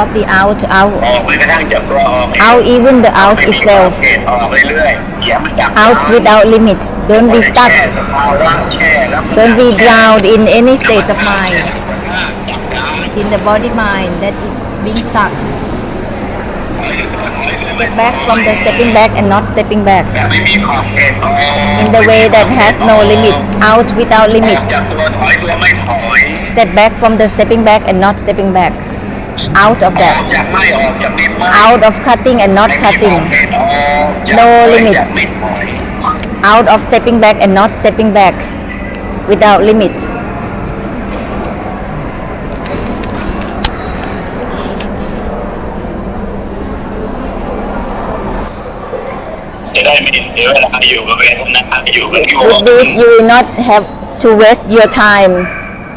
of the out ออกไปกระทั่งจากตัวออก out even the out ไม่มี itself เกณฑ์ออกเรื่อยๆอย่ามันจับ out without limits don't be stuck สภาวะแช่ลักษณะ don't be แช่ drowned in any state of จั mind บได้ in the body mind that is being stuck step back from the stepping back and not stepping back แต่ไม่มีขอบเขต in the way that has no limits out without ออก limits จากตัวถอยตัวไม่ถอย step back from the stepping back and not stepping back out of ออ that กจากไม่ออกจากไม่ไม่ out of cutting and not ไม่มีขอบ cutting เขตออกจาก No ถอย limits จากไม่ถอย out of stepping back and not stepping back without limits จะได้ไม่เสียเวลาอยู่กับเวทนาอยู่กับที่ with this you will not have to waste your time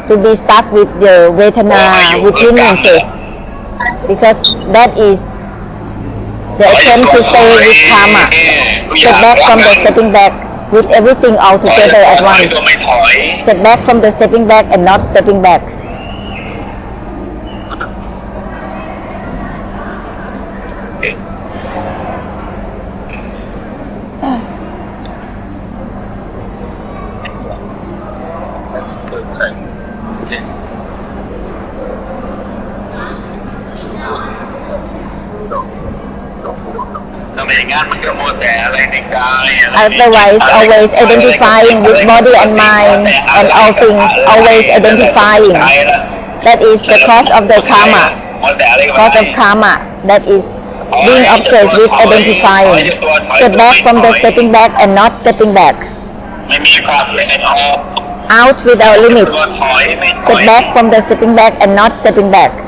to be stuck with the vedana with hindrances because that is the attempt to stay with karma step back from the stepping back with everything all together at once step back from the stepping back and not stepping back Otherwise, always identifying with body and mind and all things, always identifying. That is the cause of the karma. Cause of karma. That is being obsessed with identifying. Step back from the stepping back and not stepping back. Out without limits. Step back from the stepping back and not stepping back.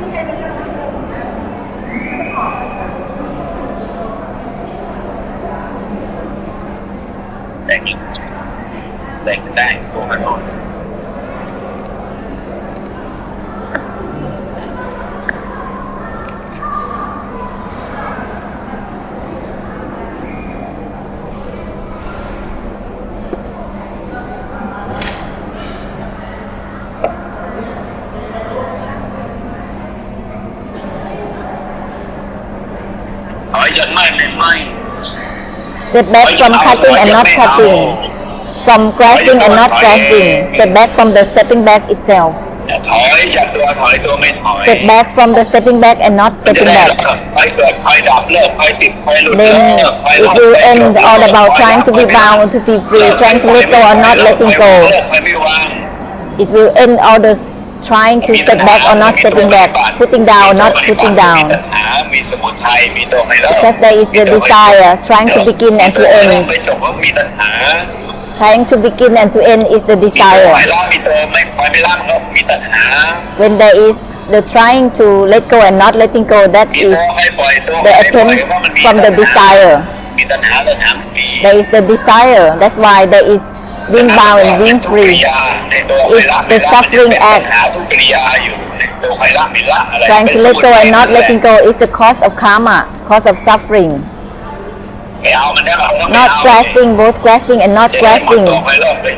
Step back from cutting and not cutting. From grasping and not grasping. Step back from the stepping back itself. Step back from the stepping back and not stepping back. Then it will end all about trying to be bound, to be free, trying to let go or not letting go. It will end all the trying to step back or not stepping back, putting down, not putting down. Because there is the desire, trying to begin and to end. Trying to begin and to end is the desire. When there is the trying to let go and not letting go, that is the attempt from the desire. There is the desire. That's why there is being bound and being free. Is the suffering act. Trying to let go and not letting go is the cause of karma, cause of suffering. Not grasping, both grasping and not grasping,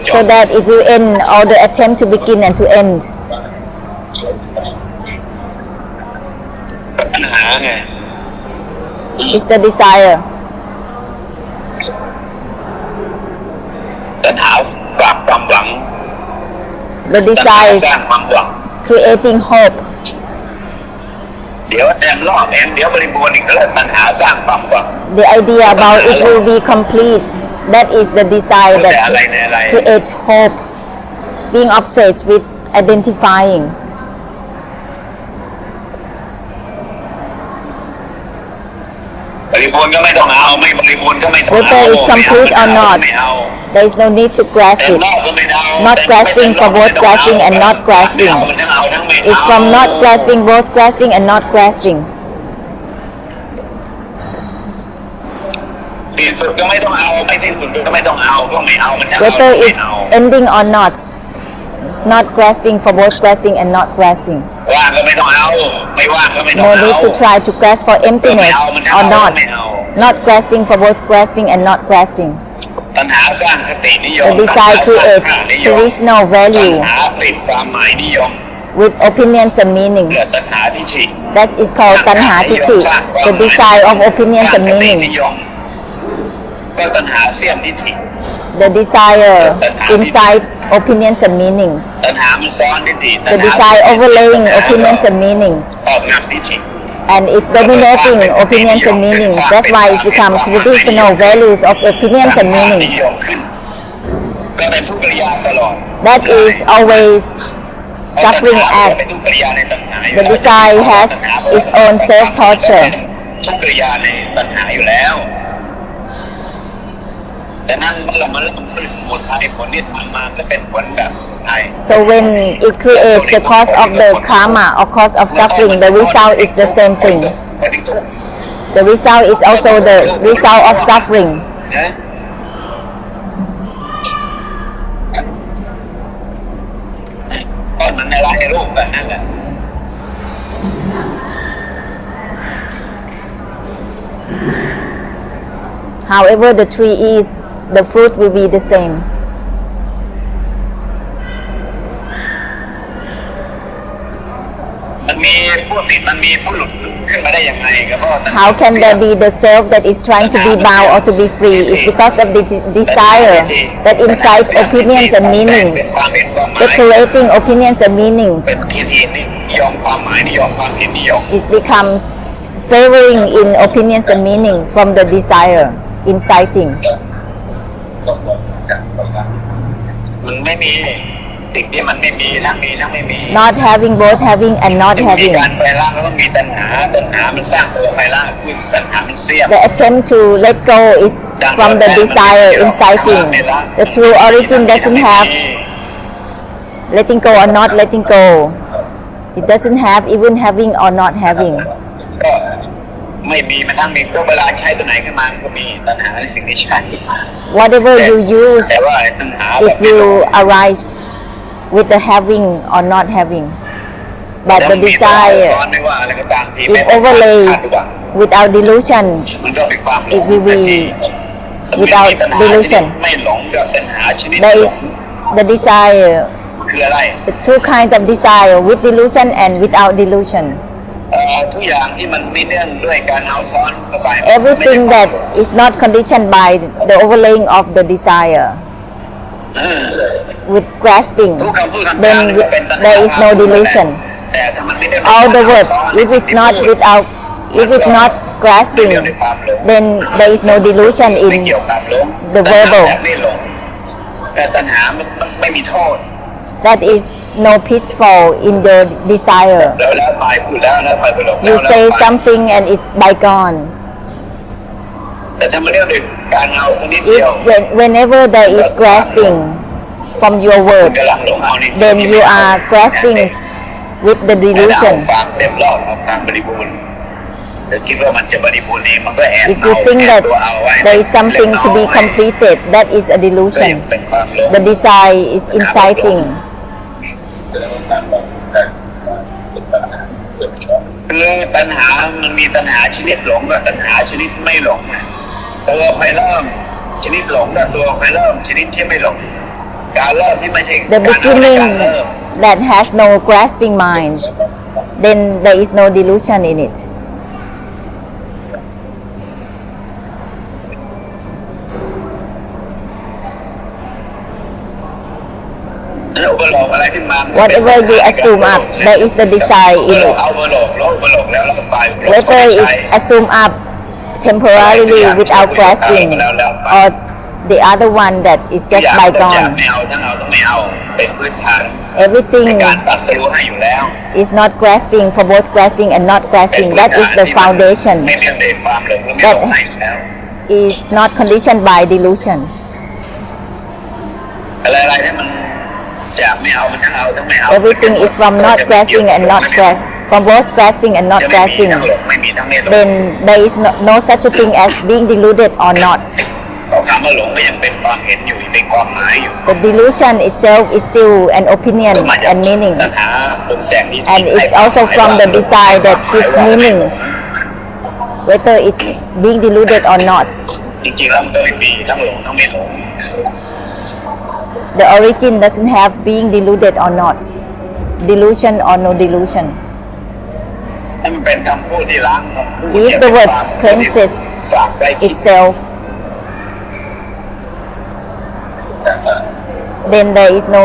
so that it will end all the attempt to begin and to end. It's the desire. The desire is creating hope. The idea about it will be complete. That is the desire that creates hope. Being obsessed with identifying. Whether it's complete or not, there is no need to grasp it. Not grasping for both grasping and not grasping. It's from not grasping, both grasping and not grasping. Whether it's ending or not, it's not grasping for both grasping and not grasping. No need to try to grasp for emptiness or not. Not grasping for both grasping and not grasping. The desire creates traditional value. with opinions and เกิด meanings. ตัณหาทิฏฐิ That is called tanha titti, the desire of opinions and นิ meanings. ยมก็ตัณหาเสี้ยมทิฏฐิ The desire incites opinions and meanings. ตัณหามันซ้อนทิฏฐิ The desire overlaying opinions and meanings. ออกนำทิฏฐิ And it's dominating opinions and meanings. That's why it's become traditional values of opinions and นิ meanings. ยมขึ้นก็เป็นทุกขริยาตลอด That is always suffering เป็น acts. ทุกขริยาในตัณหาอยู่ The แล้ว desire has its own self-torture. ทุกขริยาในตัณหาอยู่แล้ว แต่นั่นเมื่อเรามาเริ่มด้วยสมุทัยผลที่ผ่านมาก็เป็นผลแบบสมุทัย So when it creates the cause of the karma or cause of suffering, the result is the same thing. ไปถึงทุกข์ The result is also the result of suffering. นะก็เหมือนในลายรูปแบบนั้นแหละ However the tree is, the fruit will be the same. มันมีผู้ติดมันมีผู้หลุดขึ้นมาได้ยังไงก็เพราะว่า How can there be the self that is trying to be bound or to be free? It's because of the desire that incites opinions and meanings, decorating opinions and meanings. เป็นทิฏฐินิยมความหมายนิยมความเห็นนิยม It becomes favoring in opinions and meanings from the desire, inciting. มันไม่มีสิ่งที่มันไม่มีทั้งมีทั้งไม่มี Not having, both having and not มี having. การแปลร่างก็ต้องมีตัณหาตัณหามันสร้างตัวแปลร่างคือตัณหามันเสี้ยม The attempt to let go is from the desire inciting. The true origin doesn't have letting go or not letting go. It doesn't have even having or not having. ก็ไม่มีมันทั้งมีก็เวลาใช้ตัวไหนขึ้นมามันก็มีตัณหาในสิ่งที่ใช้ Whatever you use, แต่ว่าตัณหาแบบ it will arise with the having or not having. But the desire, ไม่ว่าอะไรก็ตามที it overlays without delusion. มันก็เป็นความหล It ง will be without delusion. ไม่หลงกับตัณหาชนิด There หล is ง the desire, คืออะไร the two kinds of desire, with delusion and without delusion. ทุกอย่างที่มันไม่เนื่องด้วยการเอาซ้อนเข้าไป Everything that is not conditioned by the overlaying of the desire เออ with grasping, ทุกคำพูดคำจา then มันก็เป็นตัณหา there is no delusion. แต่ถ้ามันไม่ได้ All the words, if it's not without, if it's not grasping, then there is no delusion ไม่ in เกี่ยวกับหลง the verbal. แต่ไม่หลงแต่ตัณหามันไม่มีโทษ That is no pitfall in your desire. แล้วไปพูดแล้วไปหลง You แล้ว say ไป something and it's bygone. แต่ถ้ามันเรื่องด้วยการเอาชนิดเดียว Whenever there is grasping from your คุณ words, กำลังหลงเอาในสิ่ง then ที่ you ไม่ are เอา grasping with the แต่เอา delusion. ความเต็มรอบเอาความบริบูรณ์แต่คิดว่ามันจะบริบูรณ์เองมันก็แอบ If you think แอบ that ตัวเอาไว้ there is something to be completed, that is a ก็ยัง delusion. เป็นความหลง The desire is inciting. คือตัณหามันมีตัณหาชนิดหลงกับตัณหาชนิดไม่หลงนะตัวใครเริ่มชนิดหลงกับตัวใครเริ่มชนิดที่ไม่หลงการเริ่มที่ไม่ใช่ The การเอาใน beginning การเริ่ม that has no grasping mind, then there is no delusion in it. แล้วอุปโลกอะไรขึ้นมา Whatever you assume up, there is the desire in it. เอาอุปโลกแล้วอุปโลกแล้วก็ไป Whether it's assumed up temporarily without grasping, or the other one that is just ไม่ bygone. เอาทั้งเอาต้องไม่เอาเป็นพื้นฐาน Everything ในการตัดสู้ให้อยู่แล้ว is not grasping, for both grasping and not grasping. That is the ไม่ foundation. เนื่องด้วยความหลงหรือไม่หลงให้อยู่แล้ว Is not conditioned by delusion. อะไรที่มันจะไม่เอามันทั้งเอาทั้งไม่เอา Everything is from not grasping and not grasp, from both grasping and not จะไม่มี grasping. ทั้งหลงไม่มีทั้งไม่หลง Then there is no such a thing as being deluded or not. เพราะคำว่าหลงก็ยังเป็นความเห็นอยู่ยังเป็นความหมายอยู่ The delusion itself is still an opinion ก็มาจาก and meaning, ตัณหาปรุงแต่งนี้ and it's also from the desire that gives meanings, whether it's being deluded or not. จริงๆแล้วมันก็ไม่มีทั้งหลงทั้งไม่หลง The origin doesn't have being deluded or not. delusion or no delusion. ให้มันเป็นคำพูดที่ล้างคำพูด If the words cleanses ฝากได้คิด itself, then there is no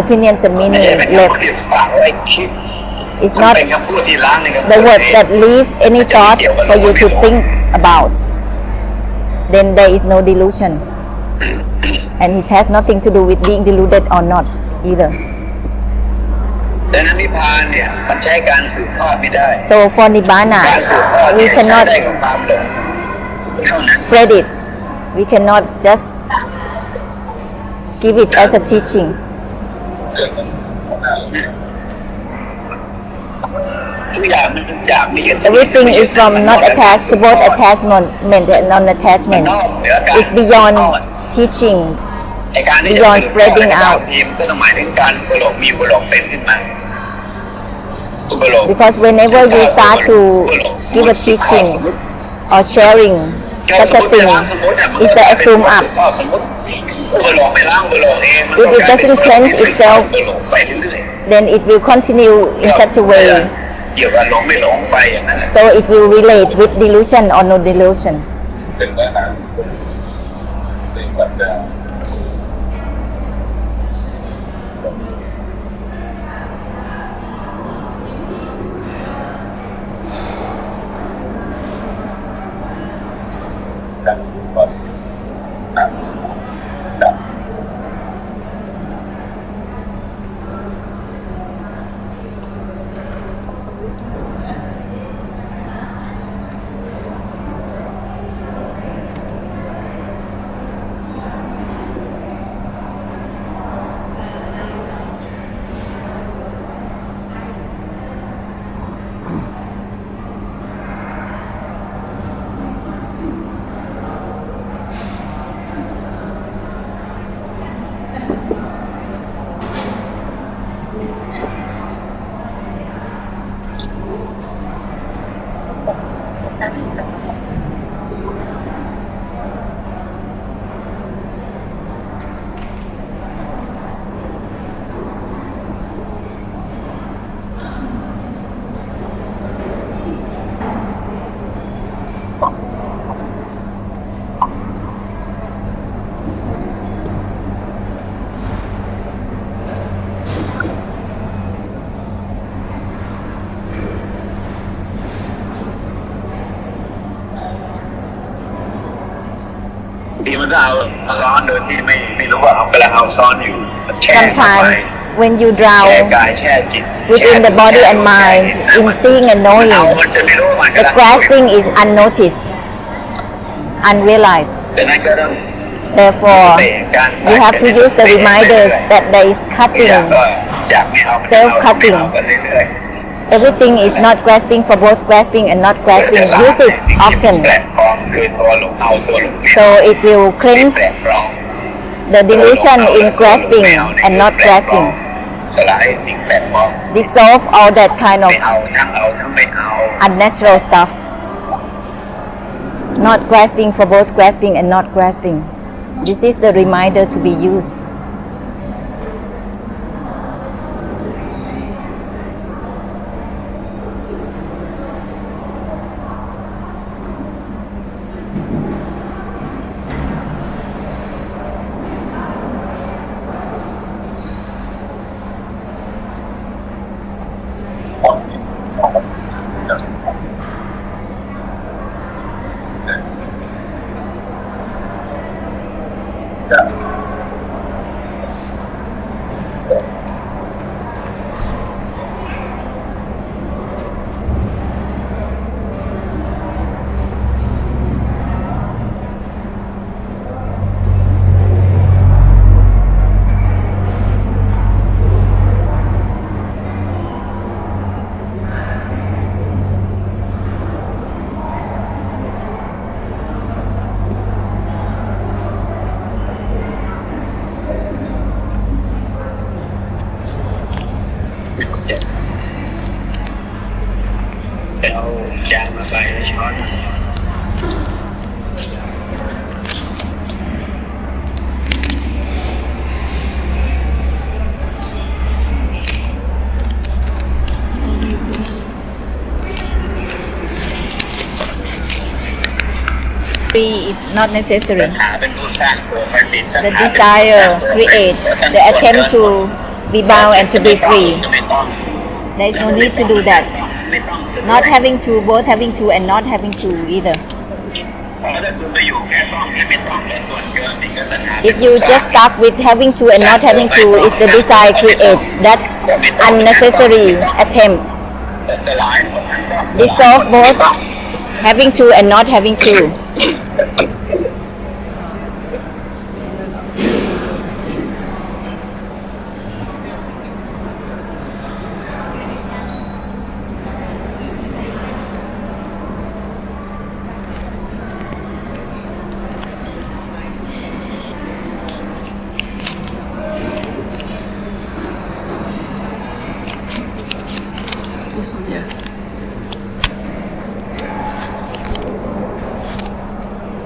opinions and ไม่ใช่ meaning เป็นคำพูด left. ที่ฝากไว้คิด It's มัน not เป็นคำพูดที่ล้างในคำพูด the words that leave any thoughts for you to think about. Then there is no delusion. And it has nothing to do with being deluded or not either. ดังนั้นนิพพานเนี่ยมันใช้การสืบทอดไม่ได้ So for Nibbana, การสืบทอด we เนี่ยใช้ cannot ได้กับความหลงเท่านั้น spread it. We cannot just give it as a teaching. ทุกอย่างมันจากไม่ยึด Everything is from not attached to both attachment and non-attachment. It's beyond teaching, ไอ้การที่จะ beyond สืบทอด spreading ให้ out. ทีมก็ต้องหมายถึงการอุปโลกมีอุปโลกเป็นขึ้นมาอุปโลก Because whenever you start to give a teaching or sharing such a thing, is the assume up. สมมติอุปโลกไม่ล้างอุปโลกเอง If it doesn't cleanse itself, อุปโลกไปเรื่อย then it will continue in such a way. เกี่ยวกับหลงไม่หลงไปอย่างนั้นแหละ So it will relate with delusion or no delusion. เป็นปัญหาเป็นปัญหา ทีมันก็เอาซ้อนโดยที่ไม่รู้ว่าเขากำลังเอาซ้อนอยู่แช่เข้าไป Sometimes when you แช่ drown กายแช่จิต within the body and mind in seeing and เอา knowing, มันจะไม่รู้ว่ามัน the กำลัง grasping is unnoticed, unrealized. ดังนั้นก็ต้อง Therefore, you have to use the reminders that there is ทุก cutting. อย่างก็จากไม่เอา Self-cutting ไม่เอากันเรื่อย Everything is not grasping for both grasping and not ๆ grasping. Use it สิ่งที่ often. แปลกปลอมคือตัวหลงเอาตัวหลง So it will ไม่ cleanse แปลกปลอม the delusion in grasping and not grasping. สลายสิ่งแปลกปลอม Dissolve all that kind ไม่ of เอาทั้งไม่เอา unnatural stuff. Not grasping for both grasping and not grasping. This is the reminder to be used. not ตั necessary. ณหาเป็นผู้สร้างตัวผลิต The desire creates the attempt to be bound and to be free. There is no need to do that. Not having to, both having to and not having to either. If you just stuck with having to and not having to, is the desire create. That's unnecessary attempt. Dissolve both having to and not having to. This one here.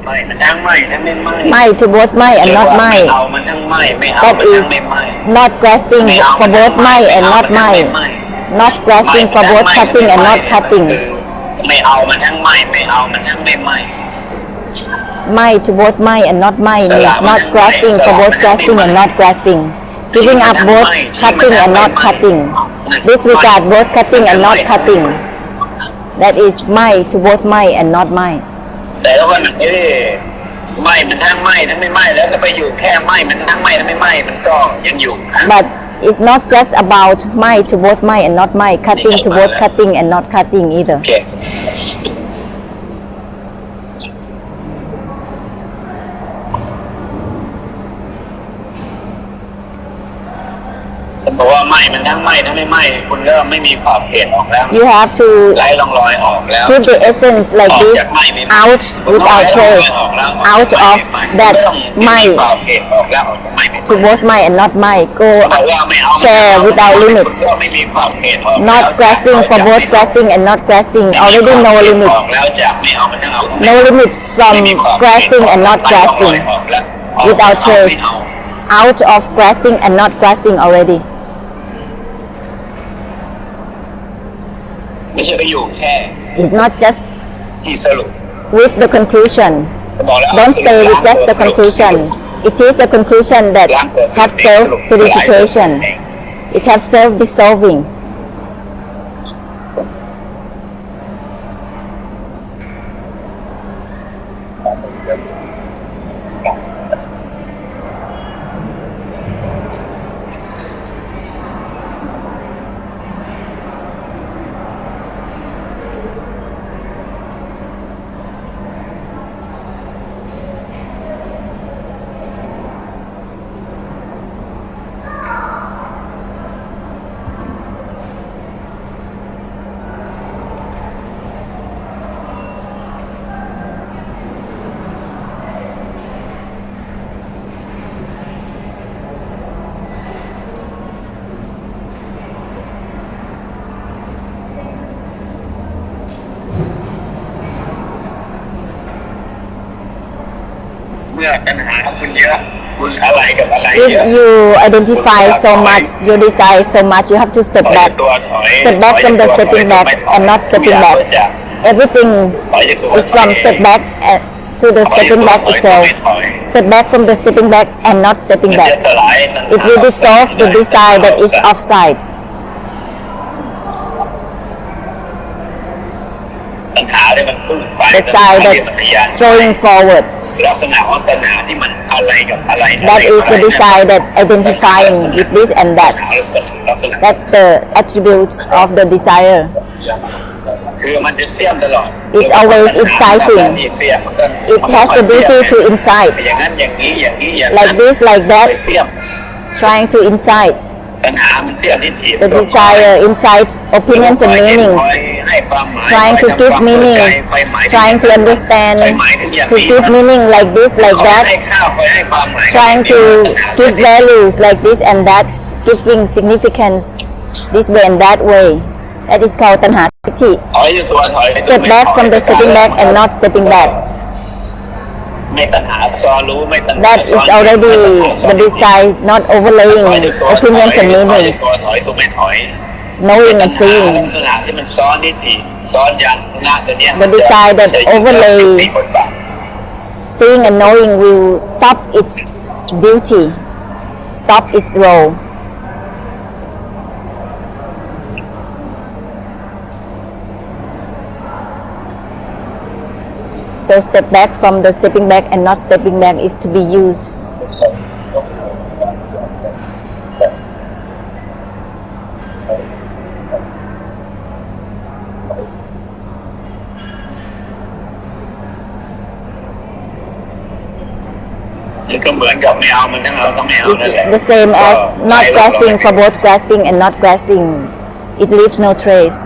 ไม่มันทั้งไม่ทั้งไม่ไม่ Mai to both mai and not ไม่ mai. เอามันทั้งไม่ไม่เอา That มันทั้ is งไม่ไม่ not grasping ไม่เอา for both mai and not mai. Not grasping for both cutting and not cutting. ไม่เอามันทั้งไม่ไม่เอามันทั้งไม่ไม่ Mai to both mai and not mai means not grasping for both grasping and not grasping. Giving up both cutting and not cutting. Disregard both cutting and not cutting. That is mai to both mai and not mai. แต่แล้ววันนี้ไม่มันทั้งไม่ทั้งไม่ไม่แล้วก็ไปอยู่แค่ไม่มันทั้งไม่ทั้งไม่ไม่มันก็ยังอยู่นะ But it's not just about mai to both mai and not mai, cutting to both cutting and not cutting either. โอเคผมบอกว่าไม่มันทั้งไม่ทั้งไม่ไม่คุณเริ่มไม่มีขอบเขตออกแล้ว You have to ไล่รองรอยออกแล้ว keep the essence like this out without trace, out of that mai to both mai and not mai. Go share without limits. Not grasping for both grasping and not grasping. Already no limits. No limits from grasping and not grasping. Without trace. Out of grasping and not grasping already. ไม่ใช่ไปอยู่แค่ It's not just ที่สรุป with the conclusion. Don't stay with just the conclusion. It is the conclusion that have self-purification. It have self-dissolving.เมื่อปัญหาคุณเยอะคุณอะไรกับอะไรเยอะ If you identify so much, you desire so much, you have to step back. Step back from the stepping back and not stepping back. Everything is from step back to the stepping back itself. Step back from the stepping back and not stepping back. It will dissolve the desire that is offside. ปัญหาเนี่ยมันพุ่งไป The side that's throwing forward. ลักษณะของปัญหาที่มันอะไรกับอะไร That is the desire that identifying with this and that. ลักษณะ That's the attributes of the desire. คือมันจะเสี่ยมตลอด It's always inciting. It has the duty to incite. อย่างนั้นอย่างนี้อย่างนี้อย่างนั้น Like this, like ไป that, เสี่ยม trying to incite. ปัญหามันเสี่ยมที่ถีบ The desire incites opinions and meanings. Trying to give meanings, trying to understand, to give meaning like this, like that, trying to give values like this and that, giving significance this way and that way. That is called tanha tithi. Step back from the stepping back and not stepping back. ไม่ตัณหาซ้อนรู้ไม่ตัณหา That is already the desire, not overlaying opinions and meanings, ถอยตัวไม่ถอย knowing and seeing. ลักษณะที่มันซ้อนนิดทีซ้อนยานหน้าตัวเนี้ย The desire that overlay seeing and knowing will stop its duty, stop its role. So step back from the stepping back and not stepping back is to be used. นี่ก็เหมือนกับไม่เอามันทั้งเอาก็ไม่เอานั่นแหละ It's the same as not grasping for both grasping and not grasping. It leaves no trace.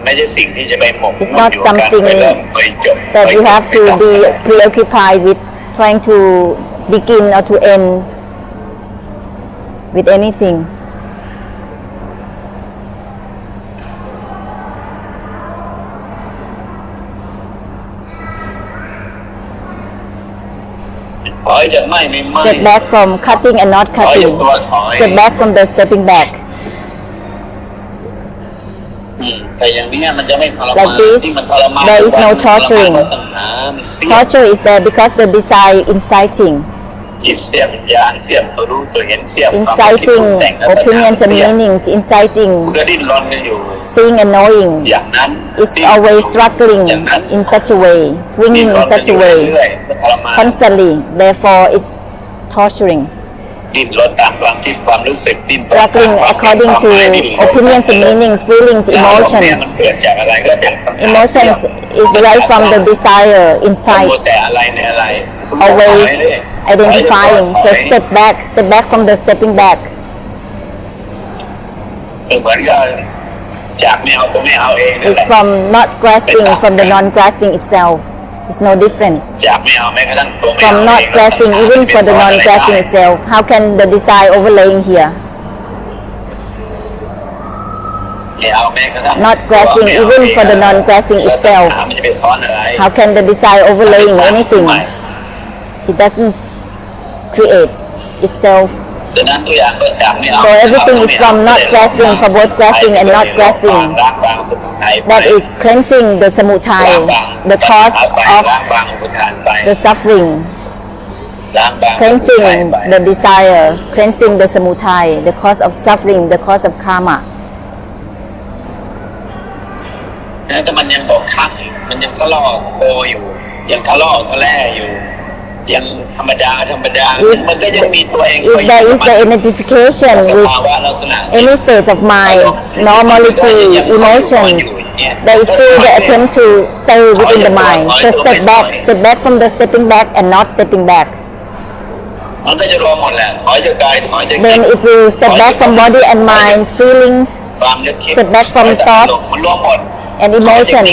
ไม่ใช่สิ่งที่จะไปหมก It's not something ไปเริ่มไปจบ that you have to be preoccupied with trying to begin or to end with anything. ถอยจะไม่ Step back from cutting and not ถอยอย่า cutting. ตัวถอย Step back from the stepping back. แต่อย่างนี้มันจะไม่ทรมาน Like this, ที่มันทรมาน there is no torturing. เพราะตัณหามันเสียบ Torture is there because the desire inciting, จิตเสียบวิญญาณเสียบตัวรู้ตัวเห็นเสียบ inciting opinions and meanings, inciting ก็ดิ้นรนกันอยู่ seeing and knowing. อย่างนั้น It's always struggling in such a way, swinging in such a way, เรื่อยๆก็ทรมาน constantly. Therefore, it's torturing. ดิ้นรนตามความคิดความรู้สึกดิ้นรน Struggling according to opinions and meanings, feelings, เนี่ย emotions. มันเกิดจากอะไรก็จากตัณหา Emotions is derived from the desire, มัว insight, แต่อะไรในอะไร always identifying. So step back from the stepping back. เหมือนกับจากไม่เอาก็ไม่เอาเองนั่น It's แหละ from not grasping, from the non-grasping itself. It's no difference. จากไม่เอาแม้กระทั่งตัวไม่ From เอา not เอง grasping, even for the non-grasping itself. How can the desire overlaying here? ไม่เอาแม้กระทั่ง Not grasping, even for the non-grasping itself. มันจะไปซ้อนอะไร How can the desire overlaying anything? It doesn't create itself. ดังนั้นตัวอย่างก็จากไม่เอา So everything is from not grasping, for both grasping and not grasping. ล้างบางสมุทัยไป That is cleansing the ล้าง samutai, บาง the cause ไป of ล้างบางอุปทานไป the suffering. ล้างบาง Cleansing สมุทัยไป the desire, cleansing the samutai, the cause of suffering, the cause of karma. นะแต่มันยังบอกขังมันยังทะเลาะโออยู่ยังทะเลาะทะแล่อยู่ยังธรรมดา มันก็ยังมีตัวเอง If there is the identification ส with ภาวะลักษณะ any state of mind, normality, emotions, there is still the attempt to stay within the mind. So step back from the stepping back and not stepping back. มันก็จะรวมหมดแหละถอยจากกายถอยจาก Then it will step back from body and mind, feelings, ความนึกคิด step back from thoughts มันรวมหมด and emotions.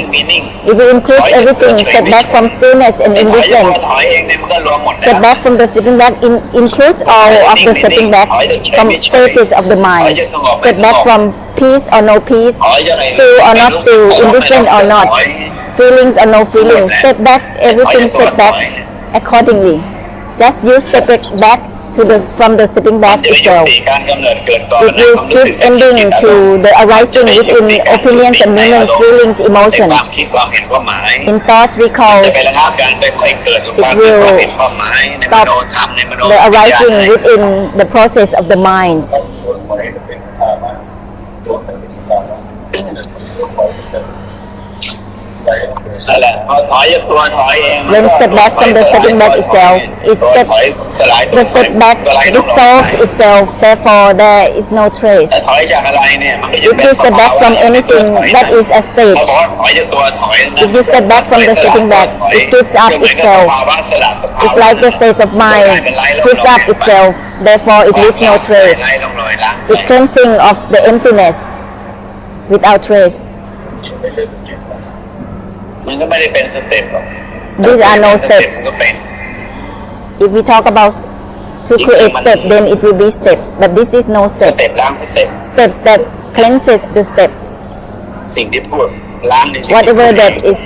It will include everything. Step back from stillness and ถอย indifference. เองเนี่ยมันก็รวมหมด Step back from the stepping back includes all of the stepping back from stages of the mind. Step back from peace or no peace, still or not still, indifferent or not, feelings or no feelings. Step back, everything step back accordingly. Just use step back from the stepping back จะไม่ยุ itself. ติการกำเนิดเกิดก่อน It will give ending to the arising within opinions and meanings, feelings, ในความ emotions. คิดความเห็นความหมาย In thoughts, จะ recalls, ไประงับการไปค่อยเกิดของความคิดความเห็นความหมายในม stop โนธรรมในมโน the วิญญาณ arising within the process of the minds. นั่นแหละพอถอยจากตัวถอยเอง When step back from the stepping back itself, it step สลายตัว the step back สลายตัว dissolves itself. Therefore, there is no trace. แต่ถอยจากอะไรเนี่ยมันก็จะ If เป็น you step back from anything, that is a ถ้า stage. บอกว่าถอยจากตัวถอยนะ If you step back from the stepping back, it gives up ก็เหมือนกับ itself. สภาวะสลัดสภาวะ It's like the state of mind gives up itself. Therefore, it leaves no trace. ไล่ต้องลอยล้าง It's cleansing of the emptiness without trace. มันก็ไม่ได้เป็นสเต็ปหรอก These are no สเต็ป steps. ก็เป็น If we talk about to create step, then it will be steps. But this is no สเต็ป steps. ล้างสเต็ป Steps that cleanses the steps. สิ่งที่พูดล้างในชีวิต Whatever that is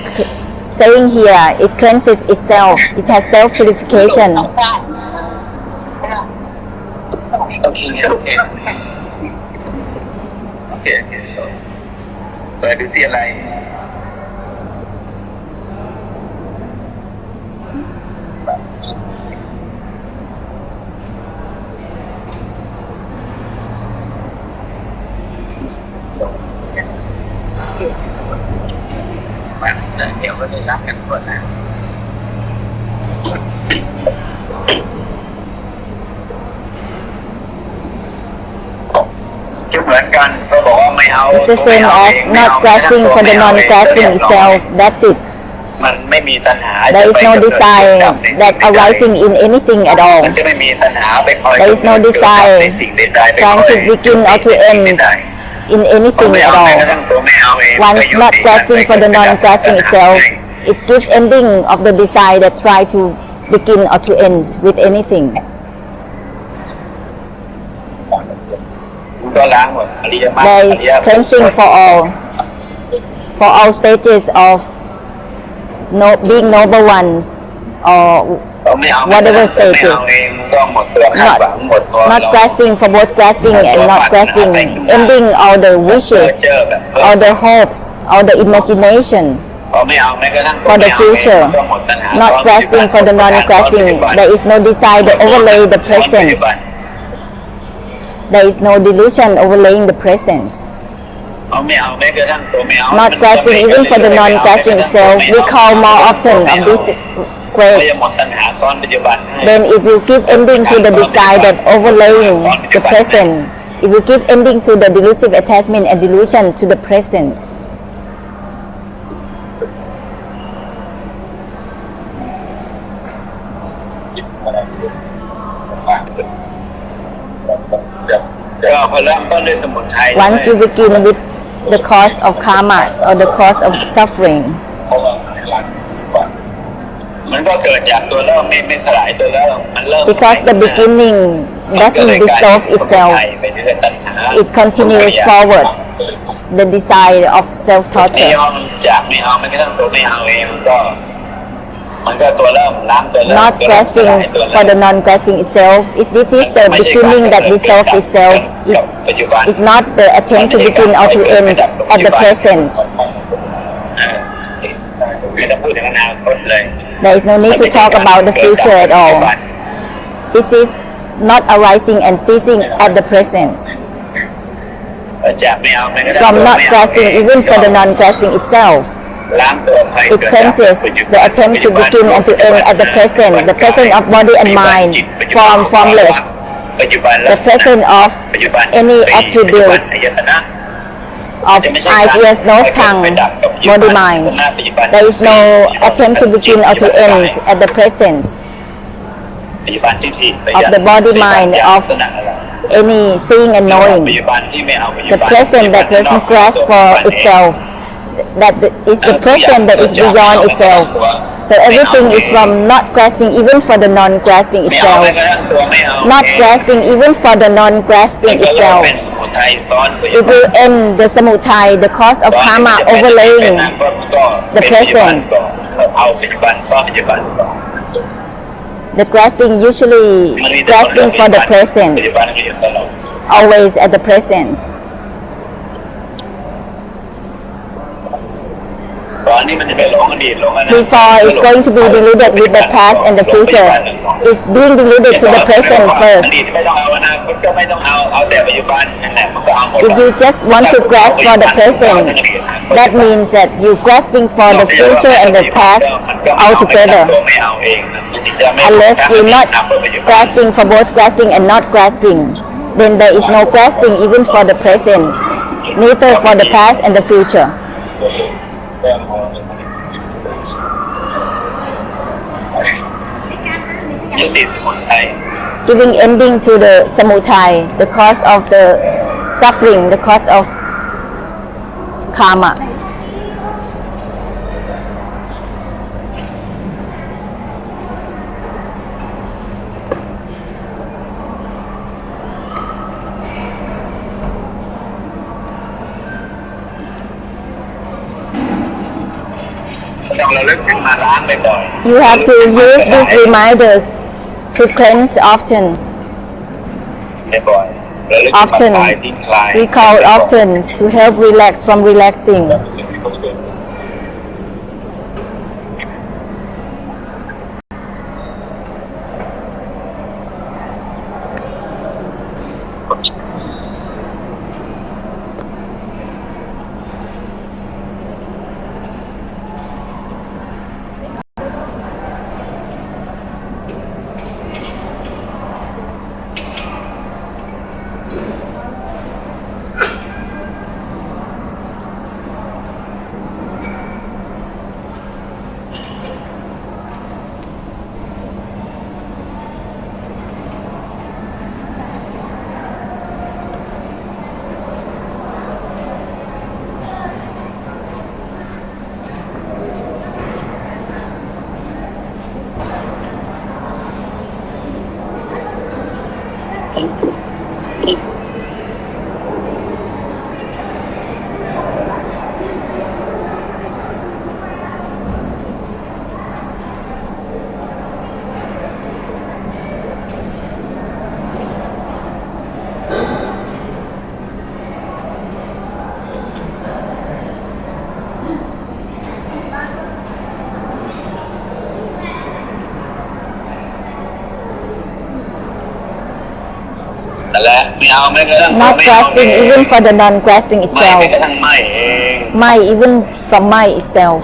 saying here, it cleanses itself. It has self-purification. โอเคโอเคเปิดดูสิอะไร ก็เหมือนกันเขาบอกว่าไม่เอา It's the same as not grasping for the non-grasping itself. That's it. มันไม่มีตัณหา There is no desire that arising in anything at all. มันจะไม่มีตัณหาไปคอย There is no desire ในสิ่งใดๆ trying to begin or to end in anything at all. Once not grasping for the non-grasping itself, it gives ending of the desire that try to begin or to end with anything. ก็ล้างหมดอริยมรรค There อ is ริยผล cleansing for all stages of being noble ones or เราไม่เอา whatever ไม่เอา stages. เองก็หมดตัวคาดหวังหมดตัว Not grasping for both grasping and not grasping, ending all the wishes, all the hopes, all the imagination เราไม่เอาแม้กระทั่ง for the future. Not grasping for the non-grasping. There is no desire to overlay the present. There is no delusion overlaying the present. เราไม่เอาแม้กระทั่งตัวไม่เอา Not grasping even for the non-grasping itself. Recall more often of this เรา phrase. จะหมดตัณหาซ้อนปัจจุบันให้ Then it will give ending to the desire that overlaying the present. It will give ending to the delusive attachment and delusion to the present. ก็พอเริ่มต้นด้วยสมุทัย Once you begin with the cause of karma or the cause of suffering, มันก็เกิดจากตัวเริ่มไม่สลายตัวเริ่มมันเริ่ม because the beginning doesn't dissolve itself, it continues forward. The desire of ไม่ self-torture. ยอมจากไม่เอามันก็ต้องตัวไม่เอาเองมันก็ตัวเริ่มล้างตัวเริ่ม Not grasping for the non-grasping itself. This is the beginning that dissolves itself. It's not the attempt to begin or to end at the present. ไม่ต้องพูดถึงอนาคตเลย There is no need to talk about the future at all. This is not arising and ceasing at the present. จากไม่เอาไม่ก็ From not grasping even for the non-grasping itself, ล้างตัวไป it cleanses the attempt to begin and to end at the present of body and mind, formless, the present of any attribute of eyes, ears, nose, tongue, body, mind. There is no attempt to begin or to end at the present of the body, mind, of any seeing and knowing. The present that doesn't grasp for itself, that is the present that is beyond itself. So everything is from not grasping even for the non-grasping itself. Not grasping even for the non-grasping itself. It will end the samutai, the cause of karma overlaying the present. The grasping usually grasping for the present, always at the present. Before it's going to be deluded with the past and the future. It's being deluded to the present first. If you just want to grasp for the present, that means that you're grasping for the future and the past altogether. Unless you're not grasping for both grasping and not grasping, then there is no grasping even for the present, neither for the past and the future. Giving ending to the samutai, the cause of the suffering, the cause of karma. You have to use these reminders to cleanse often. Often, recall often to help relax from relaxing. นั่นแหละไม่เอาไม่กระทั่ง Not ไม่เอา grasping even for the non-grasping ไม่ itself. กระทั่งไม่เอง Mind even from mind itself.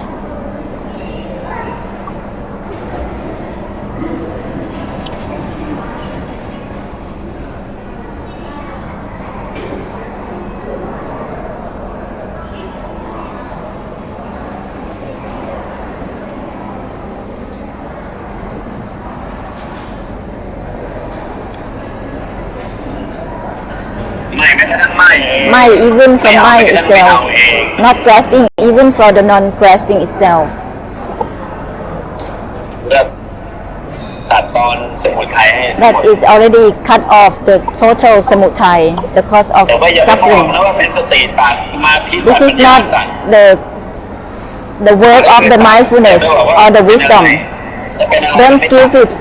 ไม่กระทั่งไม่เอง Mind even from ไม่ mind กระทั่งไม่เอา itself. เอง Not grasping even for the non-grasping itself. เลิกตัดตอนสมุทัยให้หม That ด is already cut off the total samutai, the cause of แต่ว่าอย่าไปมอง suffering. นะว่าเป็นสติตัดสมาธิ This is not the work of the mindfulness or the wisdom. Don't give it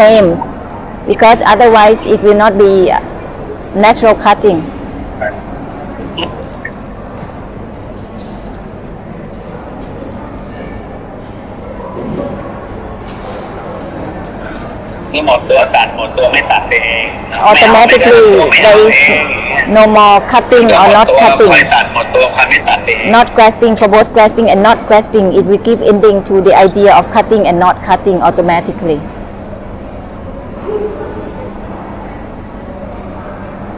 names because otherwise it will not be natural cutting. นี่หมดตัวตัดหมดตัวไม่ตัดเอง Automatically there is no more cutting or not ค cutting. อยตัดหมดตัวความไม่ตัดเอง Not grasping for both grasping and not grasping, it will give ending to the idea of cutting and not cutting automatically.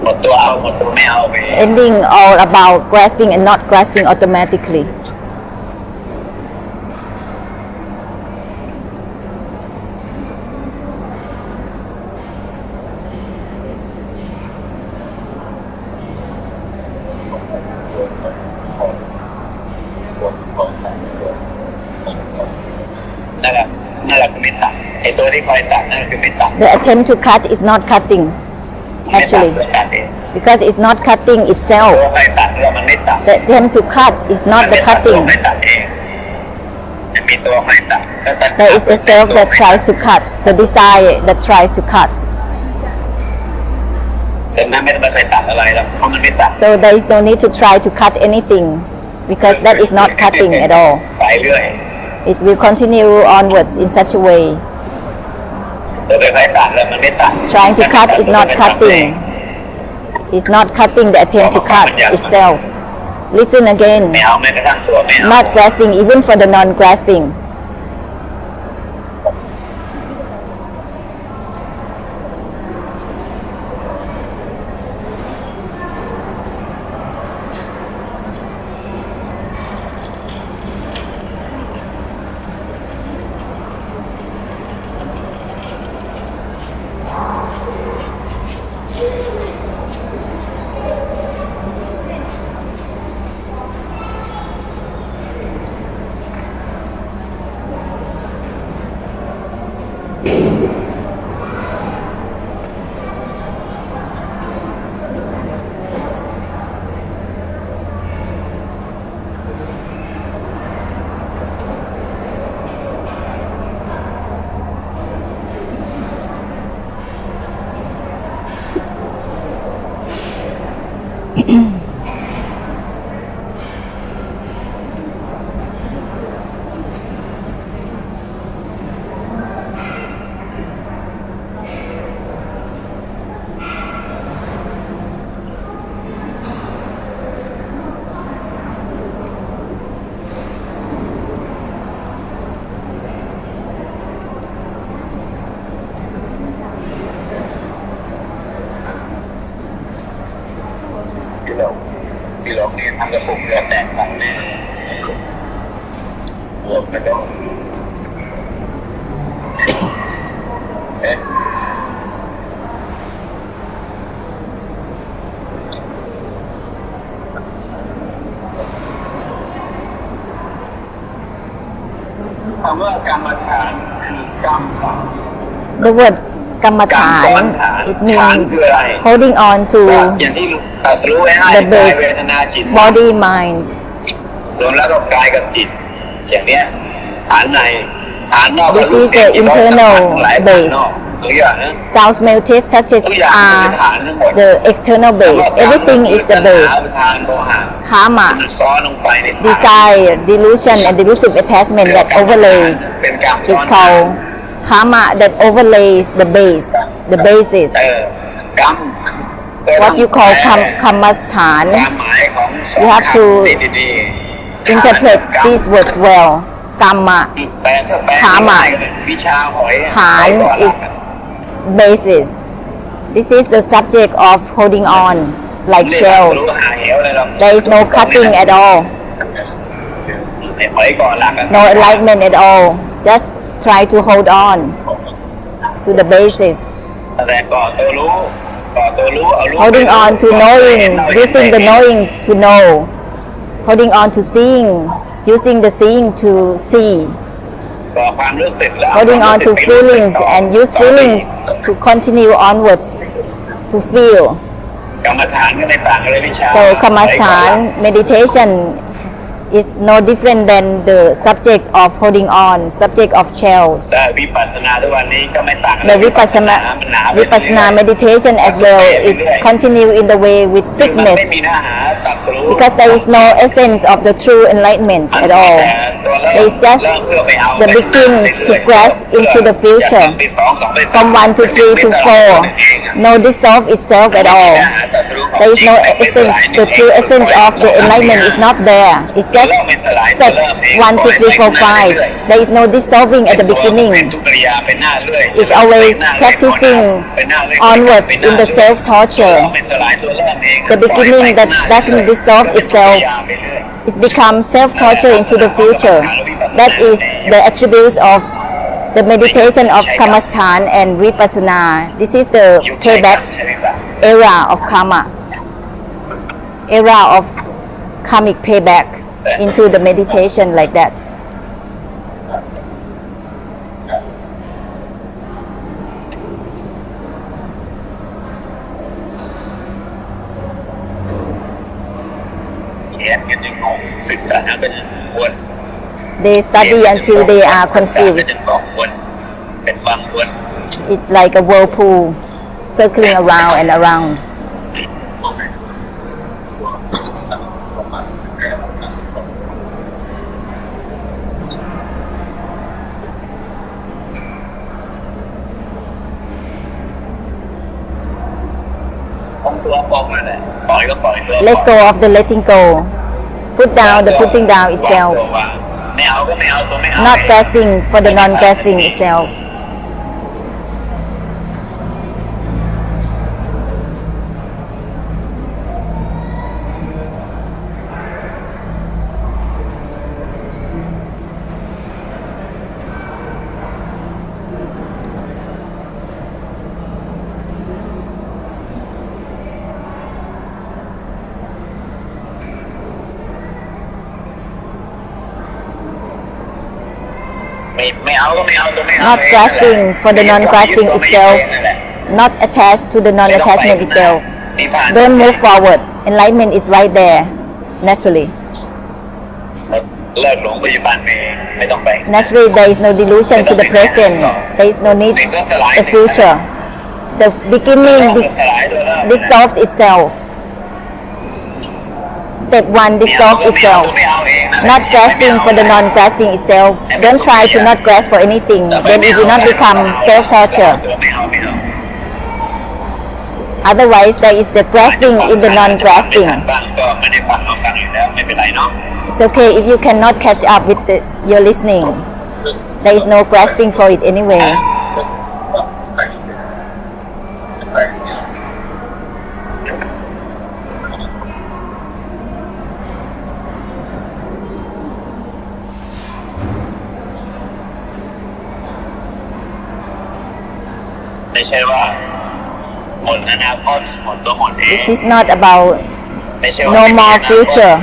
หมดตัวเอาหมดตัวไม่เอาไป Ending all about grasping and not grasping automatically. นั่นแหละคือไม่ตัดไอ้ตัวที่คอยตัดนั่นคือไม่ตัด The attempt to cut is not cutting ไม่ตัด actually ตัดเอง because it's not cutting ตัว itself. คอยตัดแล้วมันไม่ตัด The attempt to cut is มั not นไม่ the ตัดตัว cutting. ไม่ตัดเองจะมีตัวคอยตัดแล้วตัด There is the self that tries to cut, the desire that tries to cut. แต่นั้นไม่ต้องไปตัดอะไรแล้วเพราะมันไม่ตัด So there is no need to try to cut anything because that is not cutting at all. ไปเรื่อย It will continue onwards in such a way. แต่ไปตัดแล้วมันไม่ตัด Trying to cut is not cutting. It's not cutting the attempt to cut itself. Listen ไม่ again. เอาแม้กระทั่งตัวไม่เอา Not grasping even for the non-grasping.พี่หลงนี่ทำกระปุกเรือแตกสั่งแน่รวมกันแล้วเอ๊ะคำว่ากรรมฐานคือกรรมสาม The word กรรม กรรม ฐาน สมถาน it ฐาน means คืออะไร holding on to ก็อย่างที่ตรัสรู้ไว้ให้ the กาย base เวทนาจิต body mind รวมแล้วก็กายกับจิตอย่างเนี้ยฐานในฐานนอกก็ This รู้ is เสียง the จิตรสสัมผัส internal ทั้งหลายฐาน base นอกตัวอย่างนะ sound smell taste touches ตัวอย่างคือ are ฐานทั้งหมด the external base everything is the base ทานโมหะ karma มันซ้อนลงไปในฐาน desire delusion and delusive attachment that overlays เป็นกรรมซ้ is อน called karma that overlays the base the basis กรรม what you call karma สถาน ความหมายของสอง You have to คำดีๆ interpret ฐาน these words well กรรมะ แปลถ้าแปล Karma ง่ายๆก็คือวิชาหอย ฐาน หอยก่อหลัก is basis this is the subject of holding on like นี่ shells รู้หาเหวเลยหรอก there is no cutting at all ไอ้หอยก่อหลักอะ no enlightenment at all just try to hold on to the basis แต่ก่อตัวรู้เอารู้ holding on to knowing using the knowing to know holding on to seeing using the seeing to see ก่อความรู้สึกแล้ว holding on to feelings and use feelings to continue onwards to feel กรรมฐานก็ไม่ต่างอะไรวิชา so kamastan meditation is no different than the subject of holding on subject of shells แต่วิปัสสนาทุกวันนี้ก็ไม่ต่างอะไร the มันหนาไปเรื่อย vipassana meditation as well is continue in the way with คือมัน thickness ไม่มีเนื้อหาตรัสรู้ because there is no essence of the true enlightenment at all there is just the begin to grasp into the future from 1 to 3 to 4 no dissolve itself at all there is no essence the true essence of the enlightenment is not there it's just steps 1 2 3 4 5 there is no dissolving at the beginning it's always practicing onwards in the self torture the beginning that doesn't dissolve itself it becomes self torture into the future that is the attributes of the meditation of kamastan and vipassana this is the payback era of karma era of karmic payback into the meditation like that they study until they are confused it's like a whirlpool circling around and around let go of the letting go put down the putting down itself not grasping for the non-grasping itself not grasping for the non-grasping itself not attached to the non-attachment itself don't move forward enlightenment is right there naturally naturally there is no delusion to the present there is no need the future the beginning dissolves itself step 1 dissolve itself not grasping for the non-grasping itself don't try to not grasp for anything then it will not become self-torture otherwise there is the grasping in the non-grasping it's okay if you cannot catch up with your listening there is no grasping for it anyway this is not about no more future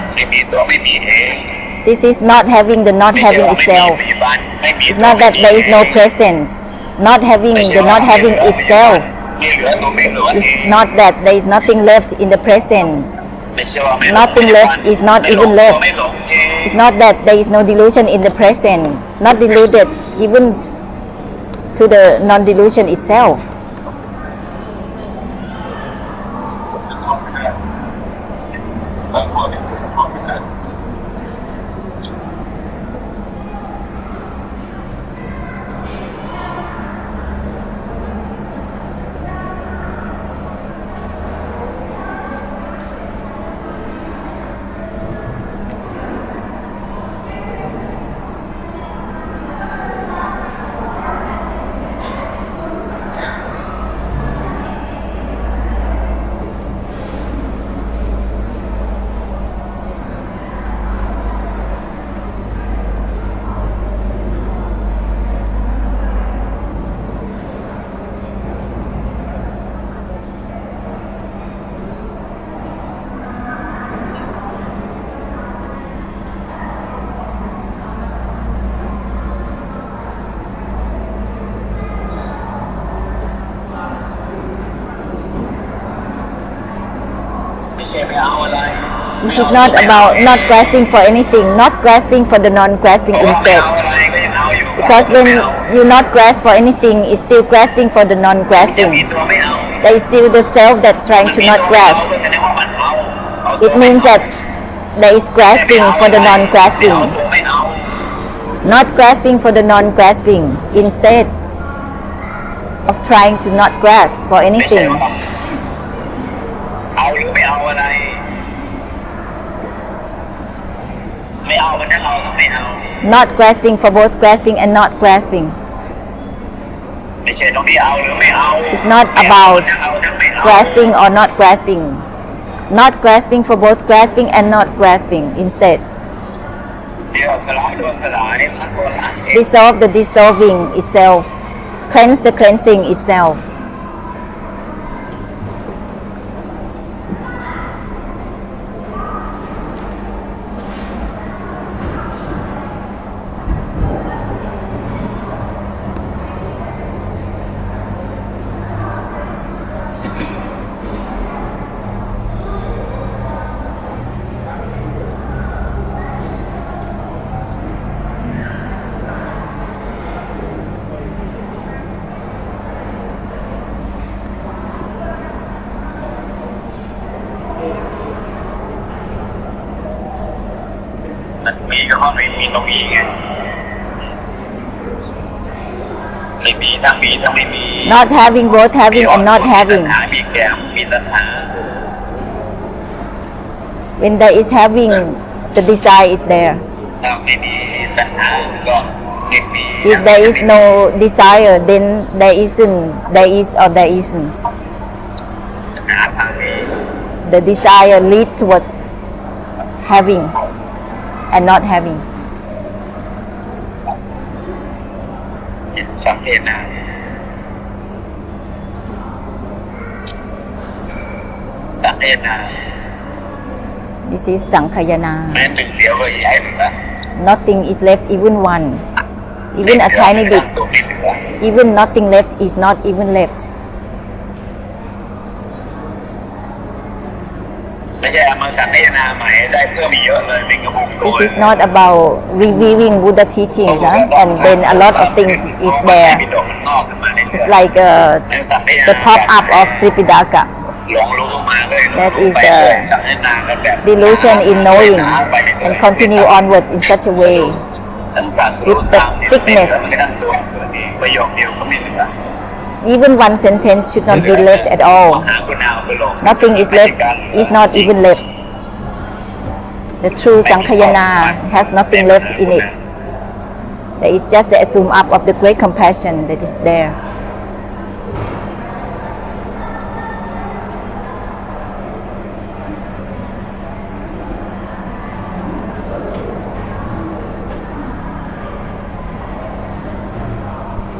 this is not having the not having itself it's not that there is no present not having the not having itself ไม่เหลือตัวเป็นหรือว่า is not that there is nothing left in the present. ไม่ใช่ว่าไม่หลง Nothing left is not ไม่หล even ง left. ไม่หลงเอง It's not that there is no delusion in the present, not deluded even to the non-delusion itself. This is not about not grasping for anything, not grasping for the non-grasping insect. Because when you not grasp for anything, it's still grasping for the non-grasping. There is still the self that's trying to not grasp. It means that there is grasping for the non-grasping. Not grasping for the non-grasping, instead of trying to not grasp for anything. เอาหรือไม่เอาอะไรไม่เอามันทั้งเอาทั้งไม่เอา Not grasping for both grasping and not grasping. ไม่ใช่ตรงที่เอาหรือไม่เอา It's not about เอาทั้งไม่เอา grasping or not grasping. Not grasping for both grasping and not grasping instead. เดี๋ยวสลายตัวสลายล้างตัวล้าง Dissolve the dissolving itself. Cleanse the cleansing itself.มันมีก็เพราะไม่มีตรงนี้ไงไม่มีทั้งมีทั้งไม่มี Not having, both having and not having. มีแก่มีตัณหา When there is having, the desire is there. ถ้าไม่มีตัณหาก็ไม่มี If there is no desire, then there isn't, there is or there isn't. ตัณหาทางนี้ The desire leads towards having and not having. สังเกตนะสังเกตนะ This is Sankhayana. แม้หนึ่งเดียวก็ใหญ่เหมือนกัน Nothing is left, even one. Even a tiny bit. Even nothing left is not even left. ไม่ใช่เอามาสังเกตนาใหม่ได้เพิ่มอีกเยอะเลยเป็นกระบุกตัว This is not about reviewing Buddha teachings, and then a lot of things is there. It's like the pop-up of Tripitaka. หลงรู้มาเลย That is ไป the เลยสังเกตนากันแบบ delusion in knowing and continue onwards in such a way. with the thickness ไม่ได้ตัวนี้ประโยคเดียวก็ไม่เหลือ Even one sentence should not be left at all. Nothing is left, is not even left. The true Sankhayana has nothing left in it. There is just the assume up of the great compassion that is there.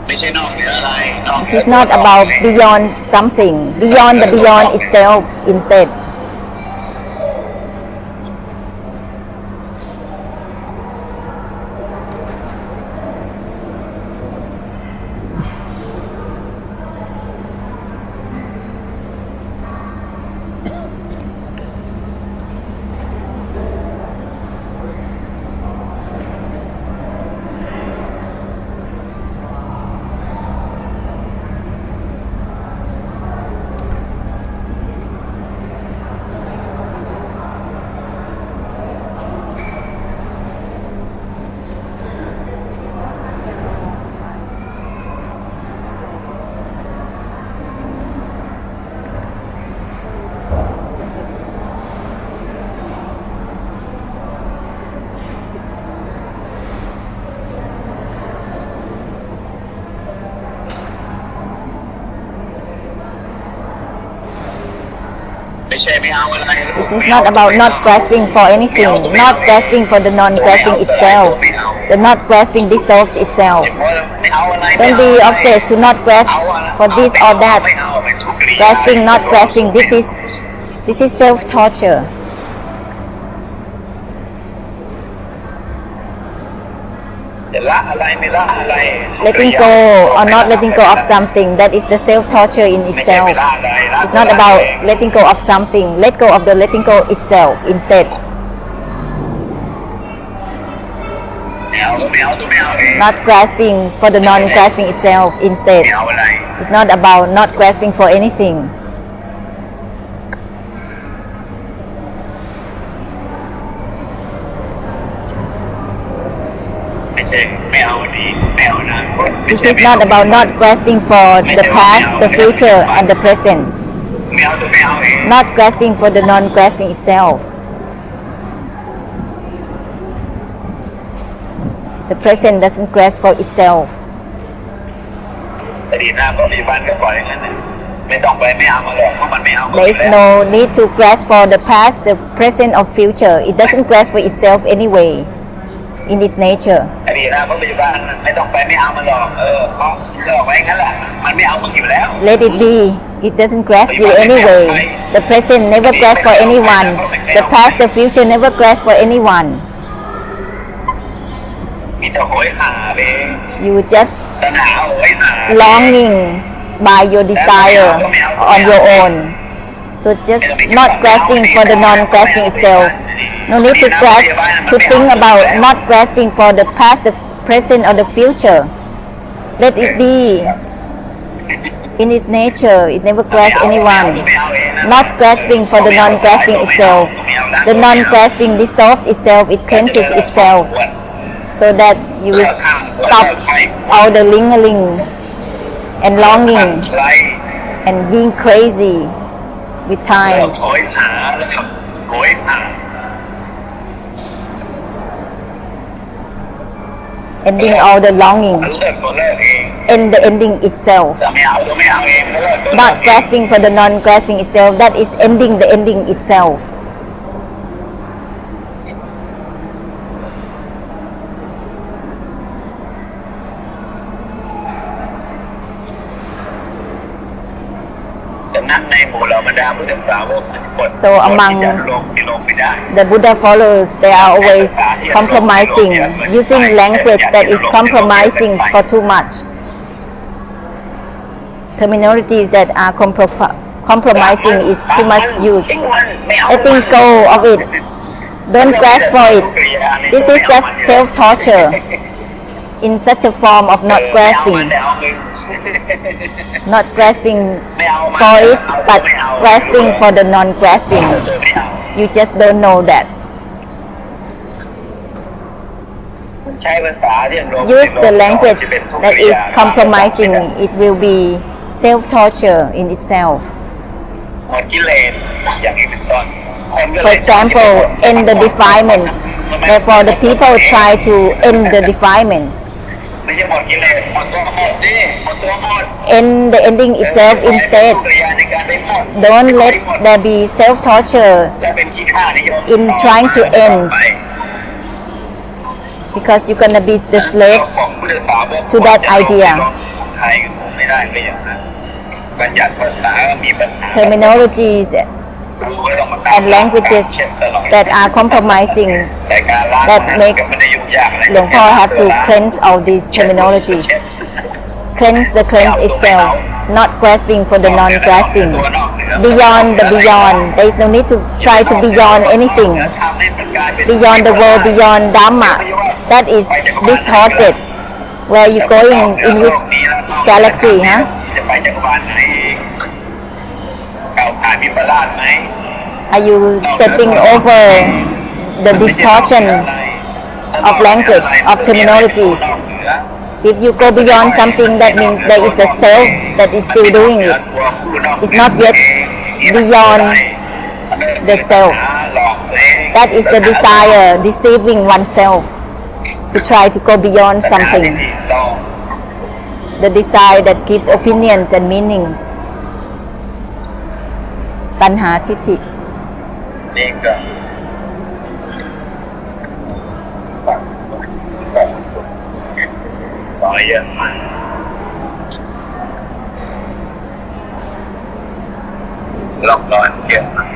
This is not about beyond something, beyond the beyond itself instead. ไม่ใช่ไม่เอาอะไร This is not about not grasping for anything, not grasping for the non-grasping itself. The not grasping dissolves itself. ไม่เอาอะไร Don't be obsessed to not grasp for this or that. Grasping, not grasping, this is self-torture. จะละอะไรไม่ละอะไร Letting go or not letting go of something, that is the self-torture in ไม่ใช่ itself. ไม่ละอะไรละ It's not about letting go of something. Let go of the letting go itself instead. ไม่เอาก็ไม่เอาตัวไม่เอาเอง Not grasping for the non-grasping itself ไม่ instead. เอาอะไร It's not about not grasping for anything. ไม่ใช่ไม่เอาอันนี้ไม่เอาอนาคต This is not about not grasping for the past, the future, and the present. ไม่เอาตัวไม่เอาเอง Not grasping for the non-grasping itself. The present doesn't grasp for itself. อดีตหน้าปัจจุบันก็ปล่อยอย่างนั้นนะไม่ต้องไปไม่เอามาหรอกเพราะมันไม่เอา There is no need to grasp for the past, the present, or future. It doesn't grasp for itself anyway, in its nature. อดีตหน้าปัจจุบันไม่ต้องไปไม่เอามาหรอกเพราะเลิกไว้งั้นแหละมันไม่เอามึงอยู่แล้ว Let it be. It doesn't grasp you anyway. The present never grasps for anyone. The past, the future never grasp for anyone. มีแต่โหยหาเอง You just ตัณหาโหยหา longing by your desire on your own. So just not grasping for the non-grasping itself. No need to grasp, to think about not grasping for the past, the present, or the future. Let it be. In its nature, it never grasps anyone. Not grasping for the non-grasping itself. The non-grasping dissolves itself, it cleanses itself. So that you will stop all the lingering and longing and being crazy with เลิก times. โหยหาแล้วครับโหยหา Ending all the longing. เลิกตัวเลิกเอง End the ending itself. แต่ไม่เอาตัวไม่เอาเองก็เลิกตัวเลิก Not grasping for the non-grasping itself, that is ending the ending itself. So among the Buddha followers, they are always compromising, using language that is compromising for too much. Terminologies that are compromising is too much use. Letting go of it. Don't grasp for it. This is just self-torture in such a form of not grasping. Not grasping for it, but grasping for the non-grasping. You just don't know that. Use the language that is compromising. It will be self-torture in itself. For example, end the defilements. Therefore, the people try to end the defilements. End the ending itself instead. Don't let there be self-torture in trying to end, because you're gonna be the slave to that idea. Terminologies and languages that are compromising, that makes Luang Por have to cleanse all these terminologies. Cleanse the cleanse itself, not grasping for the non-grasping. Beyond the beyond, there is no need to try to beyond anything. Beyond the world, beyond Dhamma, that is distorted. Where you going, in which galaxy, huh? Are you stepping over the distortion of language, of terminologies? If you go beyond something, that means there is a self that is still doing it. It's not yet beyond the self. That is the desire, deceiving oneself to try to go beyond something. The desire that gives opinions and meanings. ตัณหาทิฏฐิ นี่ก็ขอเยอะมากหลอกลอนเยอะมาก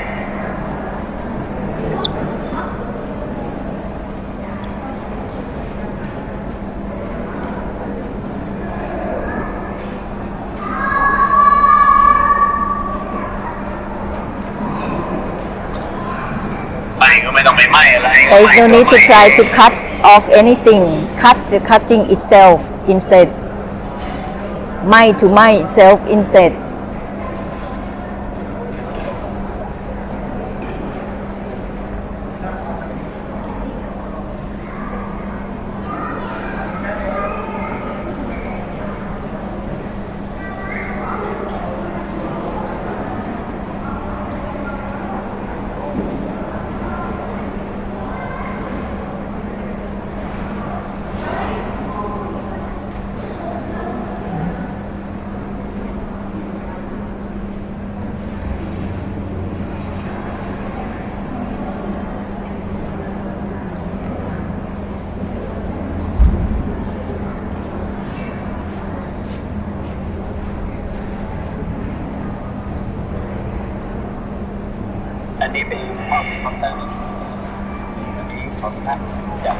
ไม่ก็ไม่ต้องไปไหม้อะไร There is no need to try to cut off anything. Cut the cutting itself instead. ไหม้ to ไหม้ itself instead.อันนี้เป็นข้อมูลของแต่อันนี้ของท่านจาก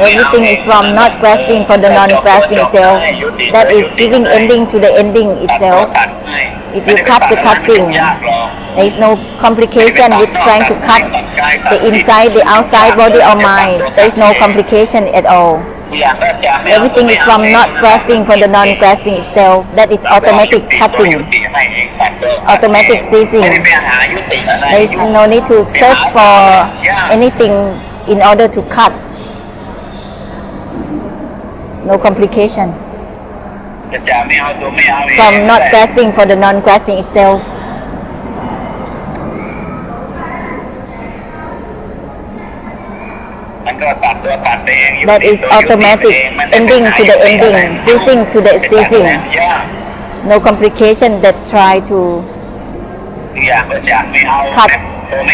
Everything is from not grasping for the non-grasping self. That is giving ending to the ending itself. If you cut the cutting, there is no complication with trying to cut the inside, the outside body or mind. There is no complication at all. Everything is from not grasping for the non-grasping itself. That is automatic cutting, automatic ceasing. There is no need to search for anything in order to cut. No complication. From not grasping for the non-grasping itself. That is automatic ending to the ending, ceasing to the ceasing. No complication that try to cut,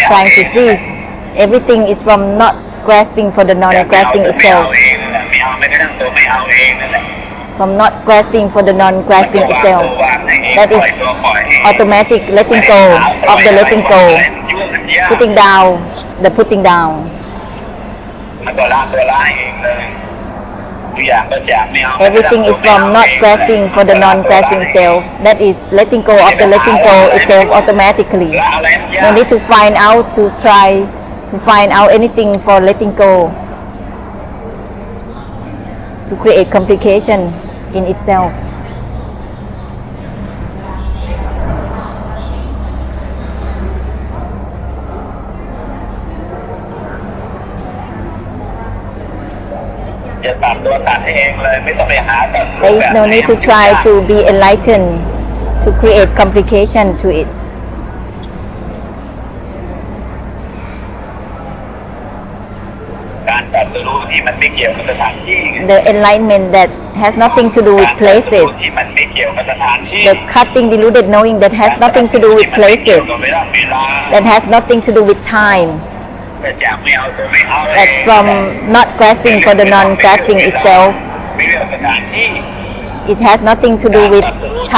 trying to cease. Everything is from not grasping for the non-grasping itself. From not grasping for the non-grasping itself. That is automatic letting go of the letting go. Putting down, the putting down. Everything is from not grasping for the non-grasping self. That is letting go of the letting go itself automatically. No need to find out, to try to find out anything for letting go, to create complication in itself. There is no need to try to be enlightened, to create complication to it. The enlightenment that has nothing to do with places. The cutting deluded knowing that has nothing to do with places. That has nothing to do with time. แต่จากไม่เอาตัวไม่เอา That's from not grasping for the non-grasping itself. ไม่เรื่องสถานที่ It has nothing to do with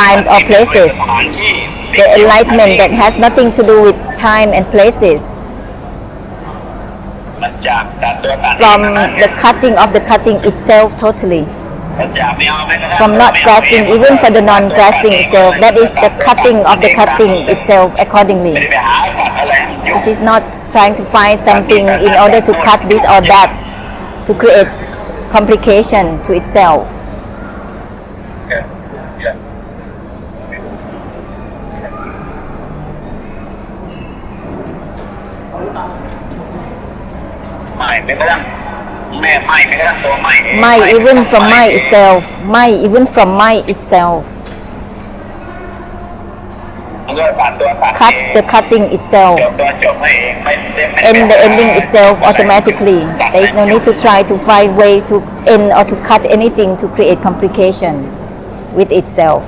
times or places. สถานที่ The enlightenment that has nothing to do with time and places. มันจากตัดตัวตัด From the cutting of the cutting itself totally. มันจากไม่เอาไม่กระทั่ง From not grasping even for the non-grasping itself. That is the cutting of the cutting itself ไม่ accordingly. ได้ไปหาตัดอะไรยุ่ง This is not trying to find something in order to cut this or that to create complication to itself. ไม่กระทั่งแม่ไม่กระทั่งตัวไม่ Mai even from Mai itself. Mai even from Mai itself. มันก็ตัดตัวตัด Cuts the cutting itself. จบตัวจบให้เองไม่ End the ending itself automatically. There is no need to try to find ways to end or to cut anything to create complication with itself.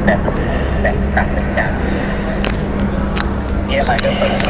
แบบตัดเป็นจากนี่อะไรก็เปิด